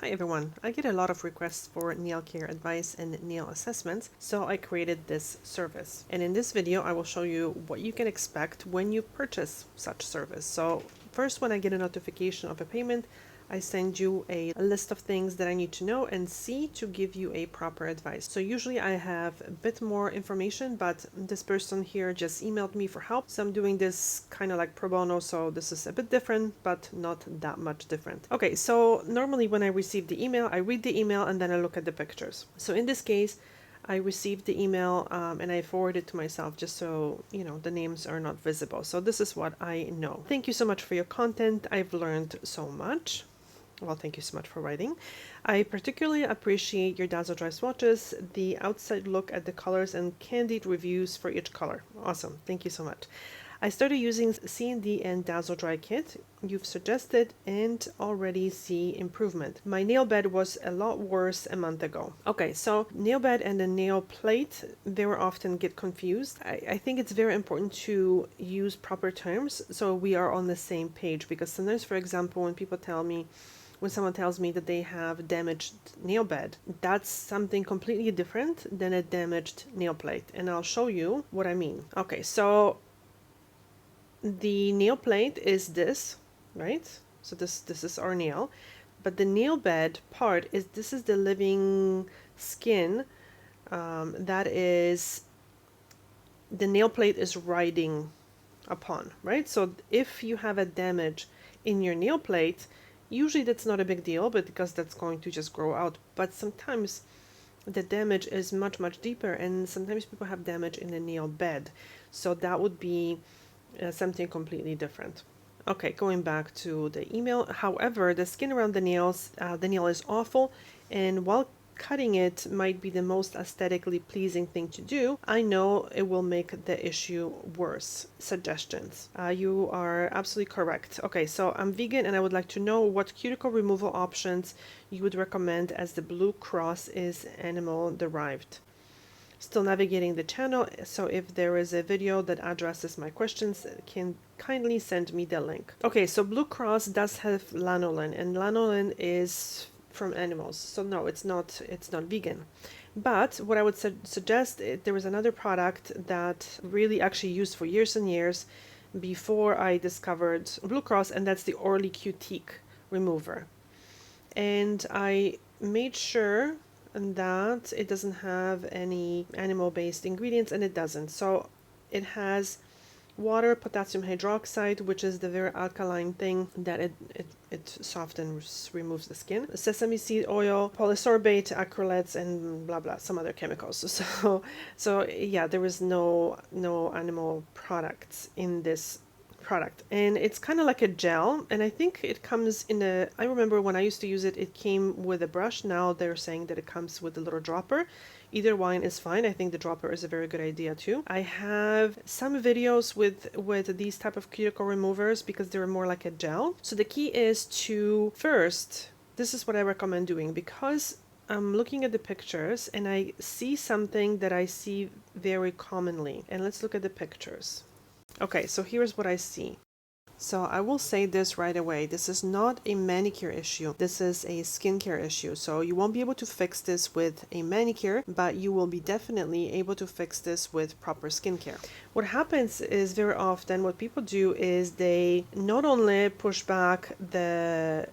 Hi everyone, I get a lot of requests for nail care advice and nail assessments, so I created this service. And in this video, I will show you what you can expect when you purchase such service. So first, when I get a notification of a payment, I send you a list of things that I need to know and see to give you a proper advice. So usually I have a bit more information, but this person here just emailed me for help. So I'm doing this kind of like pro bono, so this is a bit different, but not that much different. Okay, so normally when I receive the email, I read the email and then I look at the pictures. So in this case, I received the email and I forwarded it to myself just so, you know, the names are not visible. So this is what I know. Thank you so much for your content. I've learned so much. Well, thank you so much for writing. I particularly appreciate your Dazzle Dry swatches, the outside look at the colors, and candid reviews for each color. Awesome. Thank you so much. I started using C&D and Dazzle Dry kit you've suggested and already see improvement. My nail bed was a lot worse a month ago. Okay, so nail bed and the nail plate very often get confused. I think it's very important to use proper terms so we are on the same page, because sometimes, for example, when someone tells me that they have damaged nail bed, that's something completely different than a damaged nail plate. And I'll show you what I mean. Okay, so the nail plate is this, right? So this is our nail. But the nail bed part this is the living skin that is the nail plate is riding upon, right? So if you have a damage in your nail plate, usually that's not a big deal, but because that's going to just grow out. But sometimes the damage is much deeper, and sometimes people have damage in the nail bed. So that would be something completely different. Okay, going back to the email. However, the skin around the nail is awful, and while cutting it might be the most aesthetically pleasing thing to do, I know it will make the issue worse. Suggestions. You are absolutely correct. Okay, so I'm vegan and I would like to know what cuticle removal options you would recommend, as the blue cross is animal derived. Still navigating the channel, so if there is a video that addresses my questions, can kindly send me the link. Okay, so Blue Cross does have lanolin, and lanolin is from animals, so no, it's not vegan. But what I would suggest, there was another product that really actually used for years and years before I discovered Blue Cross, and that's the Orly Cutique remover. And I made sure that it doesn't have any animal-based ingredients, and it doesn't. So it has water, potassium hydroxide, which is the very alkaline thing that it softens, removes the skin, sesame seed oil, polysorbate, acrylates, and blah blah, some other chemicals. So yeah, there is no animal products in this product, and it's kind of like a gel, and I think it comes in a, I remember when I used to use it, it came with a brush. Now they're saying that it comes with a little dropper. Either one is fine. I think the dropper is a very good idea too. I have some videos with these type of cuticle removers because they're more like a gel. So the key is to first, this is what I recommend doing, because I'm looking at the pictures and I see something that I see very commonly. And let's look at the pictures. Okay, so here's what I see. So I will say this right away. This is not a manicure issue. This is a skincare issue. So you won't be able to fix this with a manicure, but you will be definitely able to fix this with proper skincare. What happens is very often what people do is they not only push back the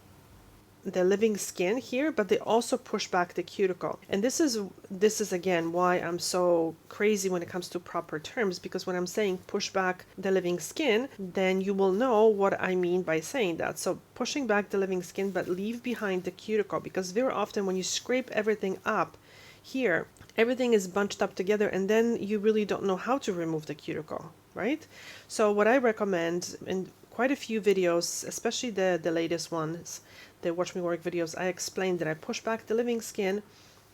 living skin here, but they also push back the cuticle. And this is again why I'm so crazy when it comes to proper terms, because when I'm saying push back the living skin, then you will know what I mean by saying that. So pushing back the living skin, but leave behind the cuticle, because very often when you scrape everything up here, everything is bunched up together, and then you really don't know how to remove the cuticle, right? So what I recommend in quite a few videos, especially the latest ones, the Watch Me Work videos, I explained that I push back the living skin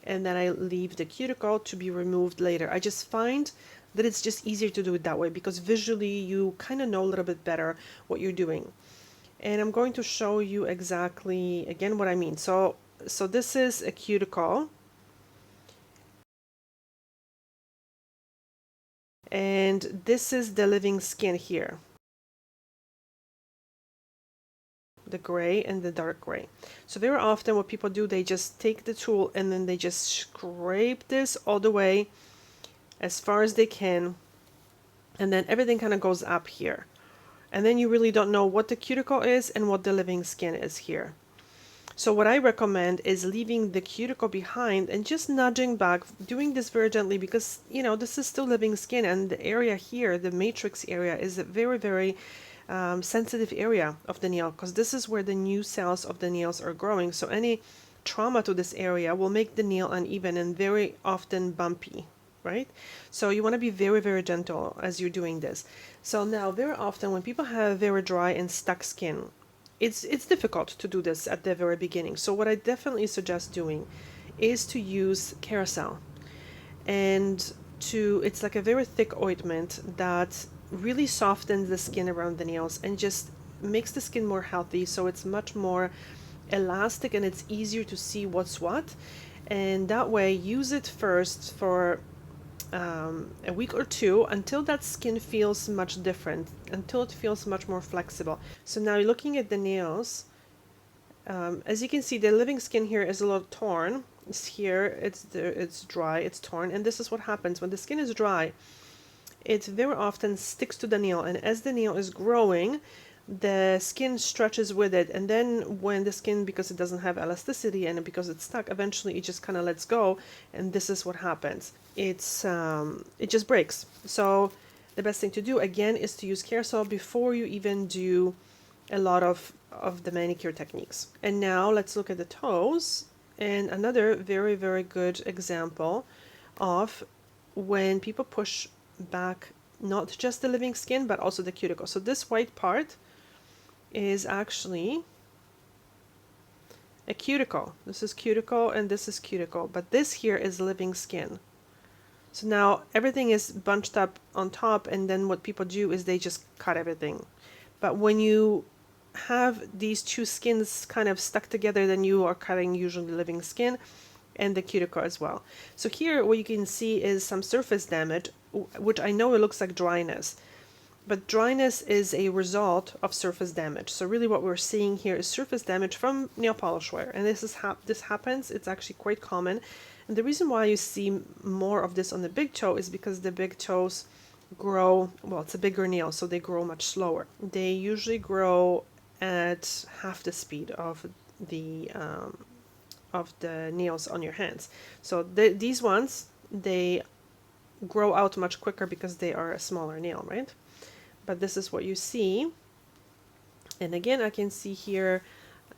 and then I leave the cuticle to be removed later. I just find that it's just easier to do it that way, because visually you kind of know a little bit better what you're doing. And I'm going to show you exactly again what I mean. So this is a cuticle, and this is the living skin here. the gray and the dark gray. So very often what people do, they just take the tool and then they just scrape this all the way as far as they can, and then everything kind of goes up here. And then you really don't know what the cuticle is and what the living skin is here. So what I recommend is leaving the cuticle behind and just nudging back, doing this very gently, because, you know, this is still living skin, and the area here, the matrix area, is a very, very sensitive area of the nail, because this is where the new cells of the nails are growing. So any trauma to this area will make the nail uneven and very often bumpy, right? So you want to be very, very gentle as you're doing this. So now very often when people have very dry and stuck skin, it's difficult to do this at the very beginning. So what I definitely suggest doing is to use Kerasal, and it's like a very thick ointment that really softens the skin around the nails and just makes the skin more healthy, so it's much more elastic and it's easier to see what's what. And that way, use it first for a week or two until that skin feels much different, until it feels much more flexible. So now you're looking at the nails. As you can see, the living skin here is a little torn. It's here, it's dry, it's torn, and this is what happens when the skin is dry. It very often sticks to the nail, and as the nail is growing, the skin stretches with it, and then when the skin, because it doesn't have elasticity and because it's stuck, eventually it just kind of lets go, and this is what happens. It just breaks. So the best thing to do again is to use Kerasal before you even do a lot of the manicure techniques. And now let's look at the toes, and another very, very good example of when people push back not just the living skin but also the cuticle. So this white part is actually a cuticle. This is cuticle and this is cuticle, but this here is living skin. So now everything is bunched up on top, and then what people do is they just cut everything. But when you have these two skins kind of stuck together, then you are cutting usually the living skin and the cuticle as well. So here what you can see is some surface damage, which I know it looks like dryness, but dryness is a result of surface damage. So really what we're seeing here is surface damage from nail polish wear, and this happens. It's actually quite common, and the reason why you see more of this on the big toe is because the big toes grow, well, it's a bigger nail, so they grow much slower. They usually grow at half the speed of the nails on your hands. So these ones, they grow out much quicker because they are a smaller nail, right? But this is what you see. And again, I can see here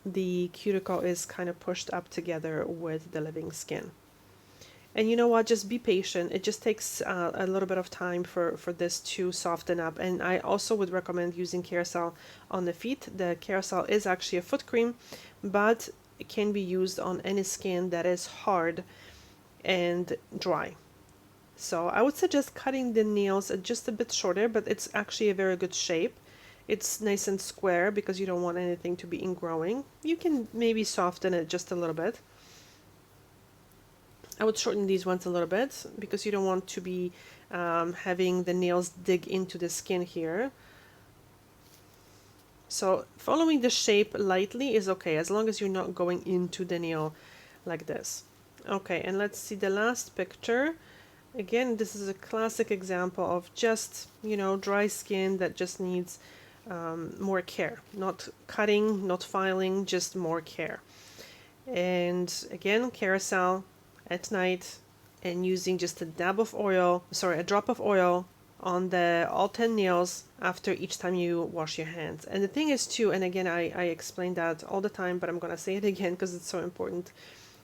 the cuticle is kind of pushed up together with the living skin. And you know what, just be patient. It just takes a little bit of time for this to soften up. And I also would recommend using Kerasal on the feet. The Kerasal is actually a foot cream, but it can be used on any skin that is hard and dry. So I would suggest cutting the nails just a bit shorter, but it's actually a very good shape. It's nice and square because you don't want anything to be ingrowing. You can maybe soften it just a little bit. I would shorten these ones a little bit because you don't want to be having the nails dig into the skin here. So following the shape lightly is okay, as long as you're not going into the nail like this. Okay, and let's see the last picture. Again, this is a classic example of just, you know, dry skin that just needs more care. Not cutting, not filing, just more care. And again, Kerasal at night, and using just a drop of oil on all 10 nails after each time you wash your hands. And the thing is too, and again, I explain that all the time, but I'm going to say it again because it's so important.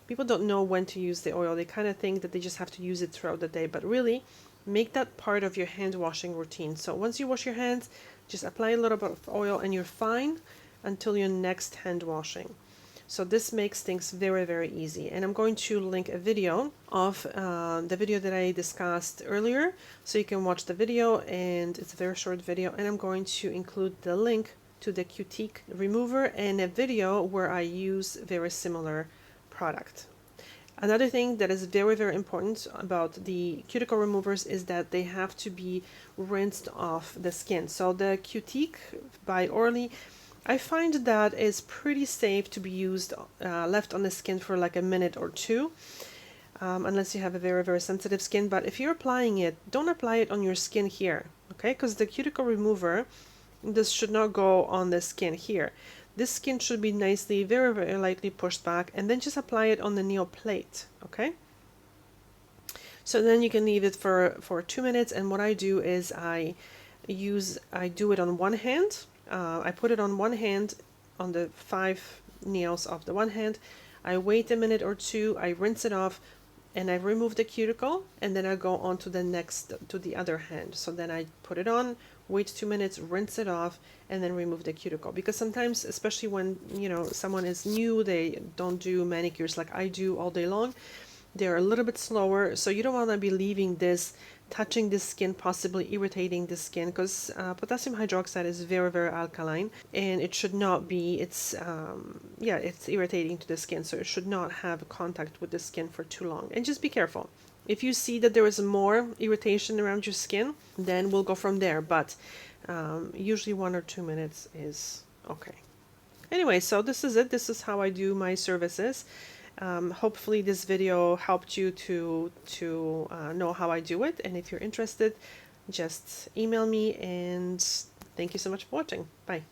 People don't know when to use the oil. They kind of think that they just have to use it throughout the day, but really make that part of your hand washing routine. So once you wash your hands, just apply a little bit of oil and you're fine until your next hand washing. So this makes things very, very easy. And I'm going to link a video of the video that I discussed earlier, so you can watch the video, and it's a very short video. And I'm going to include the link to the Cutique remover and a video where I use very similar product. Another thing that is very, very important about the cuticle removers is that they have to be rinsed off the skin. So the Cutique by Orly I find that is pretty safe to be used, left on the skin for like a minute or two, unless you have a very, very sensitive skin. But if you're applying it, don't apply it on your skin here, okay? Because the cuticle remover, this should not go on the skin here. This skin should be nicely, very, very lightly pushed back, and then just apply it on the nail plate, okay? So then you can leave it for 2 minutes, and what I do is I do it on one hand. I put it on one hand, on the 5 nails of the one hand. I wait a minute or two, I rinse it off, and I remove the cuticle, and then I go on to the other hand. So then I put it on, wait 2 minutes, rinse it off, and then remove the cuticle. Because sometimes, especially when, you know, someone is new, they don't do manicures like I do all day long, they're a little bit slower, so you don't want to be leaving this, touching the skin, possibly irritating the skin, because potassium hydroxide is very, very alkaline, and it should not be, yeah, it's irritating to the skin, so it should not have contact with the skin for too long. And just be careful. If you see that there is more irritation around your skin, then we'll go from there, but usually 1 or 2 minutes is okay. Anyway, so this is it. This is how I do my services. Hopefully this video helped you to know how I do it, and if you're interested, just email me, and thank you so much for watching. Bye.